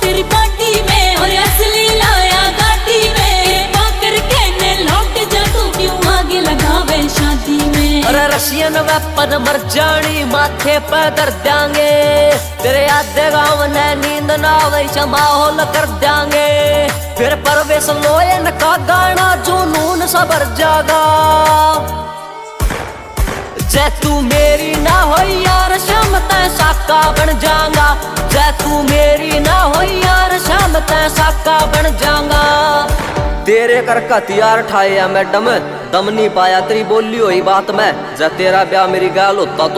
तेरी पार्टी में और असली लाया गाड़ी में पाकर कहने लौट जा तू क्यों आगे लगावे शादी में। अरे रशियन वेपन मर जानी माथे पे कर देंगे तेरे आधे गाँव ने नींद ना वैसा माहौल कर देंगे फिर परवेश लोयन का गाना जुनून सबर जागा जै तू मेरी ना हो यार शाम तै साका बन जाऊंगा जै तू मेरी ना हो यार शाम तै साका बन जाऊंगा। तेरे कर का हथियार ठाया मैडम दम नहीं पाया तेरी बोली हुई बात में जै तेरा ब्याह मेरी गाल होता तो